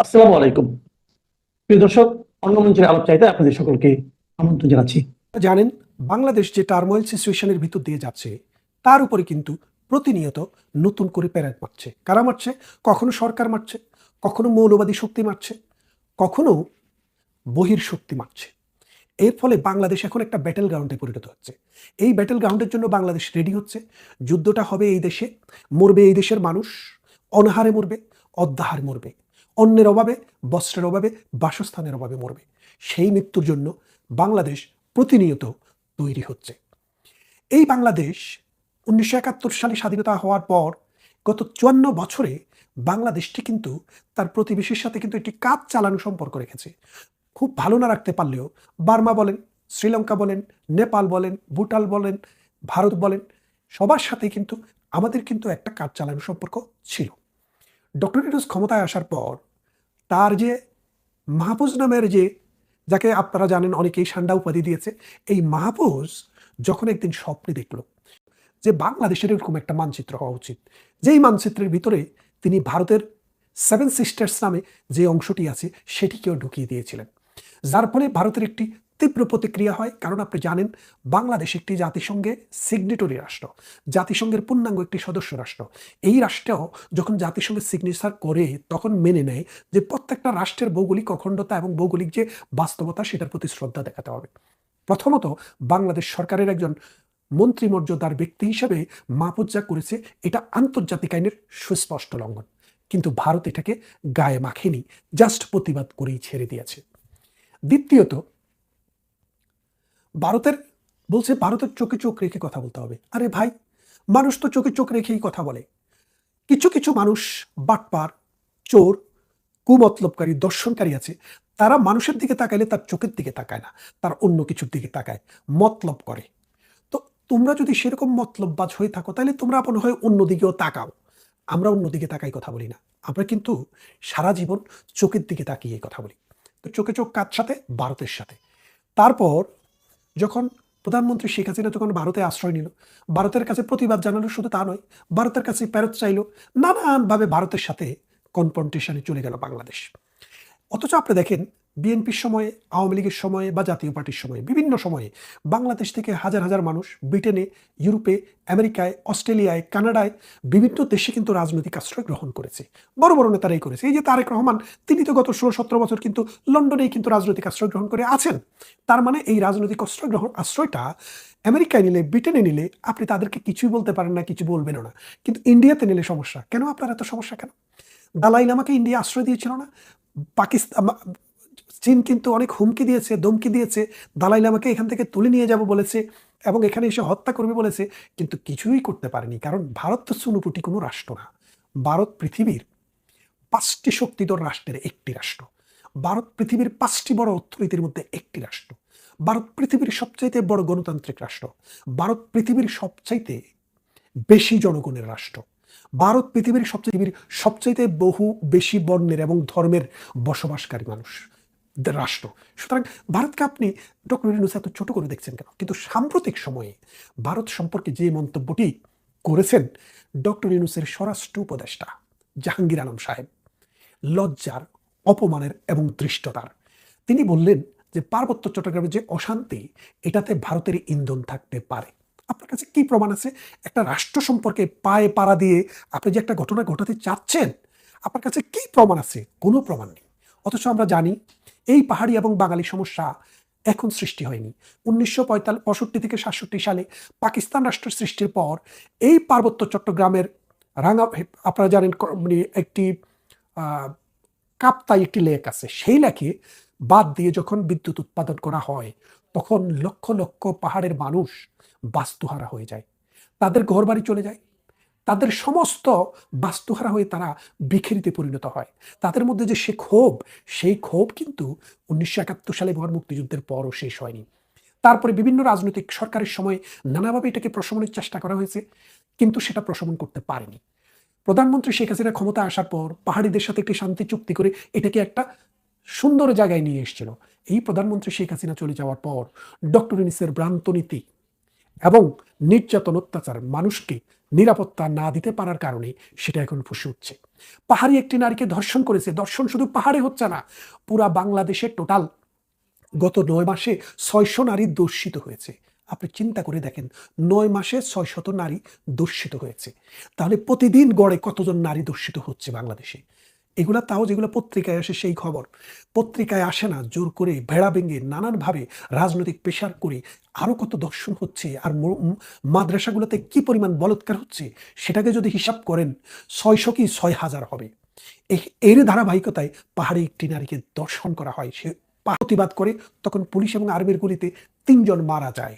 আসসালামু আলাইকুম। প্রিয় দর্শক, অন্য মঞ্চের আলাপ চাইতে আপনাদের সকলকে আমন্ত্রণ জানাচ্ছি। জানেন, বাংলাদেশ যে টার্মোয়েল সিচুয়েশনের ভিতর দিয়ে যাচ্ছে তার উপরে কিন্তু প্রতিনিয়ত নতুন করে প্যারেড মারছে। কারা মারছে? কখনো সরকার মারছে, কখনো মৌলবাদী শক্তি মারছে, কখনো বহির শক্তি মারছে। এর ফলে বাংলাদেশ এখন একটা ব্যাটেল গ্রাউন্ডে পরিণত হচ্ছে। এই ব্যাটেল গ্রাউন্ডের জন্য বাংলাদেশ রেডি হচ্ছে। যুদ্ধটা হবে এই দেশে, মরবে এই দেশের মানুষ, অনাহারে মরবে, অদ্যাহারে মরবে, অন্যের অভাবে, বস্ত্রের অভাবে, বাসস্থানের অভাবে মরবে। সেই মৃত্যুর জন্য বাংলাদেশ প্রতিনিয়ত তৈরি হচ্ছে। এই বাংলাদেশ 1971 সালে স্বাধীনতা হওয়ার পর গত 54 বছরে বাংলাদেশটি কিন্তু তার প্রতিবেশীর সাথে কিন্তু একটি কাজ চালানো সম্পর্ক রেখেছে। খুব ভালো না রাখতে পারলেও বার্মা বলেন, শ্রীলঙ্কা বলেন, নেপাল বলেন, ভুটান বলেন, ভারত বলেন, সবার সাথে কিন্তু আমাদের কিন্তু একটা কাজ চালানো সম্পর্ক ছিল। ডক্টর ইউনূস ক্ষমতায় আসার পর তার যে মাহফুজ নামের যাকে আপনারা জানেন অনেকেই সান্ডা উপাধি দিয়েছে, এই মাহফুজ যখন একদিন স্বপ্নে দেখলো যে বাংলাদেশের এরকম একটা মানচিত্র হওয়া উচিত, যেই মানচিত্রের ভিতরে তিনি ভারতের সেভেন সিস্টার্স নামে যে অংশটি আছে সেটিকেও ঢুকিয়ে দিয়েছিলেন, যার ফলে ভারতের একটি তীব্র প্রতিক্রিয়া হয়। কারণ আপনি জানেন, বাংলাদেশ একটি জাতিসংঘে সিগনেটরি রাষ্ট্র, জাতিসংঘের পূর্ণাঙ্গ একটি সদস্য রাষ্ট্র। এই রাষ্ট্রেও যখন জাতিসংঘের সিগনেচার করে তখন মেনে নেয় যে প্রত্যেকটা রাষ্ট্রের ভৌগোলিক অখণ্ডতা এবং ভৌগোলিক যে বাস্তবতা সেটার প্রতি শ্রদ্ধা দেখাতে হবে। প্রথমত বাংলাদেশ সরকারের একজন মন্ত্রীমর্যাদার ব্যক্তি হিসেবে মাহফুজ যা করেছে এটা আন্তর্জাতিক আইনের সুস্পষ্ট লঙ্ঘন, কিন্তু ভারত এটাকে গায়ে মাখেনি, জাস্ট প্রতিবাদ করেই ছেড়ে দিয়েছে। দ্বিতীয়ত, ভারতের বলছে ভারতের চোখে চোখ রেখে কথা বলতে হবে। আরে ভাই, মানুষ তো চোখে চোখ রেখেই কথা বলে। কিছু কিছু মানুষ বাটপার, চোর, কুমতলবকারী, দর্শনকারী আছে, তারা মানুষের দিকে তাকাইলে তার চোখের দিকে তাকায় না, তার অন্য কিছুর দিকে তাকায়, মতলব করে। তো তোমরা যদি সেরকম মতলববাজ হয়ে থাকো তাহলে তোমরা মনে হয় অন্যদিকেও তাকাও। আমরা অন্যদিকে তাকাই কথা বলি না, আমরা কিন্তু সারা জীবন চোখের দিকে তাকিয়ে কথা বলি। তো চোখে চোখ কার সাথে? ভারতের সাথে। তারপর যখন প্রধানমন্ত্রী শেখ হাসিনা যখন ভারতে আশ্রয় নিল, ভারতের কাছে প্রতিবাদ জানালো, শুধু তা নয়, ভারতের কাছে ফেরত চাইলো, নানানভাবে ভারতের সাথে কনফ্রন্টেশনে চলে গেল বাংলাদেশ। অথচ আপনি দেখেন, বিএনপির সময়ে, আওয়ামী লীগের সময়ে বা জাতীয় পার্টির সময়ে, বিভিন্ন সময়ে বাংলাদেশ থেকে হাজার হাজার মানুষ ব্রিটেনে, ইউরোপে, আমেরিকায়, অস্ট্রেলিয়ায়, কানাডায়, বিভিন্ন দেশে কিন্তু রাজনৈতিক আশ্রয় গ্রহণ করেছে। বড় বড় নেতারাই করেছে। এই যে তারেক রহমান, তিনি তো গত 16-17 বছর কিন্তু লন্ডনেই কিন্তু রাজনৈতিক আশ্রয় গ্রহণ করে আছেন। তার মানে এই রাজনৈতিক আশ্রয়টা আমেরিকায় নিলে, ব্রিটেনে নিলে আপনি তাদেরকে কিছুই বলতে পারেন না, কিছু বলবেনও না। কিন্তু ইন্ডিয়াতে নিলে সমস্যা কেন? আপনার এত সমস্যা কেন? দালাই লামাকে ইন্ডিয়া আশ্রয় দিয়েছিল না? পাকিস্তান, চীন কিন্তু অনেক হুমকি দিয়েছে, ধমকি দিয়েছে, দালাই লামাকে এখান থেকে তুলে নিয়ে যাব বলেছে এবং এখানে এসে হত্যা করবে বলেছে, কিন্তু কিছুই করতে পারেনি। কারণ ভারত তো চুনুপুটি কোনো রাষ্ট্র না। ভারত পৃথিবীর 5টি শক্তিধর রাষ্ট্রের একটি রাষ্ট্র। ভারত পৃথিবীর 5টি বড় অর্থনীতির মধ্যে একটি রাষ্ট্র। ভারত পৃথিবীর সবচাইতে বড় গণতান্ত্রিক রাষ্ট্র। ভারত পৃথিবীর সবচাইতে বেশি জনগণের রাষ্ট্র। ভারত পৃথিবীর সবচাইতে বহু বেশি বর্ণের এবং ধর্মের বসবাসকারী মানুষ রাষ্ট্র। সুতরাং ভারতকে আপনি ডক্টর ইউনূস এত ছোট করে দেখছেন কেন? কিন্তু সাম্প্রতিক সময়ে ভারত সম্পর্কে যে মন্তব্যটি করেছেন ডক্টর ইউনূসের স্বরাষ্ট্র উপদেষ্টা জাহাঙ্গীর আলম সাহেব, লজ্জার, অপমানের এবং ধৃষ্টতার। তিনি বললেন যে পার্বত্য চট্টগ্রামের যে অশান্তি, এটাতে ভারতের ইন্ধন থাকতে পারে। আপনার কাছে কি প্রমাণ আছে? একটা রাষ্ট্র সম্পর্কে পায়ে পাড়া দিয়ে আপনি যে একটা ঘটনা ঘটাতে চাচ্ছেন, আপনার কাছে কি প্রমাণ আছে? কোনো প্রমাণ নেই। অথচ আমরা জানি এই পাহাড়ি এবং বাঙালি সমস্যা এখন সৃষ্টি হয়নি। 1965 থেকে 67 সালে পাকিস্তান রাষ্ট্র সৃষ্টির পর এই পার্বত্য চট্টগ্রামের রাঙা, আপনারা জানেন, মানে একটি কাপ্তাই একটি লেক আছে, সেই লেকে বাদ দিয়ে যখন বিদ্যুৎ উৎপাদন করা হয় তখন লক্ষ লক্ষ পাহাড়ের মানুষ বাস্তুহারা হয়ে যায়, তাদের ঘরবাড়ি চলে যায়, তাদের সমস্ত বাস্তুহারা হয়ে তারা বিখেরিতে পরিণত হয়। তাদের মধ্যে যে সেই ক্ষোভ কিন্তু 1971 সালে মহান মুক্তিযুদ্ধের পরও শেষ হয়নি। তারপরে বিভিন্ন রাজনৈতিক সরকারের সময় নানাভাবে এটাকে প্রশমনের চেষ্টা করা হয়েছে, কিন্তু সেটা প্রশমন করতে পারেনি। প্রধানমন্ত্রী শেখ হাসিনা ক্ষমতা আসার পর পাহাড়িদের সাথে একটি শান্তি চুক্তি করে এটাকে একটা সুন্দর জায়গায় নিয়ে এসেছিল। এই প্রধানমন্ত্রী শেখ হাসিনা চলে যাওয়ার পর ডক্টর ইউনূসের ভ্রান্ত নীতি এবং নির্যাতন, অত্যাচার মানুষকে নিরাপত্তা না দিতে পারার কারণে সেটা এখন ফুসে উঠছে। পাহাড়ি একটি নারীকে ধর্ষণ করেছে। ধর্ষণ শুধু পাহাড়ে হচ্ছে না, পুরা বাংলাদেশে টোটাল গত 9 মাসে 600 নারী দর্শিত হয়েছে। আপনি চিন্তা করে দেখেন, 9 মাসে 600 নারী দর্শিত হয়েছে। তাহলে প্রতিদিন গড়ে কতজন নারী দর্শিত হচ্ছে বাংলাদেশে? এগুলা তাও যেগুলো পত্রিকায় আসে সেই খবর। পত্রিকায় আসে না, জোর করে ভেড়া ভেঙে নানানভাবে রাজনৈতিক প্রেশার করে আরো কত দর্শন হচ্ছে, আর মাদ্রাসাগুলোতে কি পরিমাণ বলৎকার হচ্ছে সেটাকে যদি হিসাব করেন 600 কি 6000 হবে। এর ধারাবাহিকতায় পাহাড়ে একটি নারীকে দর্শন করা হয়, সে প্রতিবাদ করে, তখন পুলিশ এবং আর্মির গুলিতে 3 জন মারা যায়।